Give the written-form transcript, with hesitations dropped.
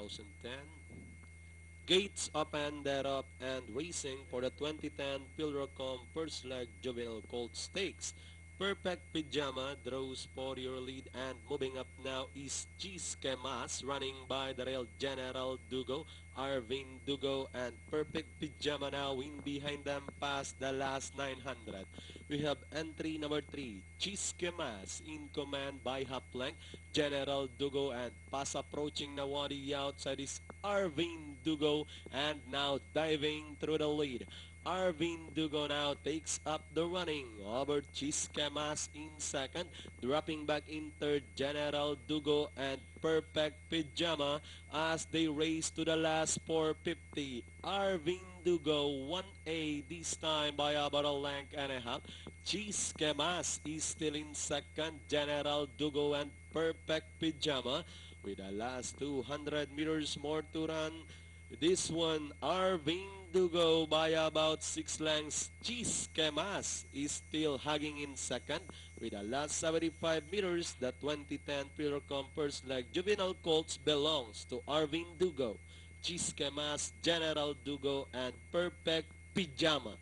2010. Gates open that up and racing for the 2010 Pilrocom First Leg Juvenile Colt Stakes. Perfect Pajama draws for your lead, and moving up now is Cheeseke Mas running by the rail General Dugo, Arvin Dugo, and Perfect Pajama now in behind them past the last 900. We have entry number 3, Cheeseke Mas in command by half length, General Dugo, and pass approaching now on the outside is Arvin Dugo, and now diving through the lead. Arvin Dugo now takes up the running over Cheeseke Mas in second, dropping back in third General Dugo and Perfect Pajama as they race to the last 450. Arvin Dugo 1A this time by about a length and a half. Cheeseke Mas is still in second, General Dugo and Perfect Pajama with the last 200 meters more to run. This one, Arvin Dugo by about 6 lengths. Cheeseke Mas is still hugging in second. With the last 75 meters, the 2010 Pilrocom First Leg Juvenile Colts belongs to Arvin Dugo, Cheeseke Mas, General Dugo, and Perfect Pajama.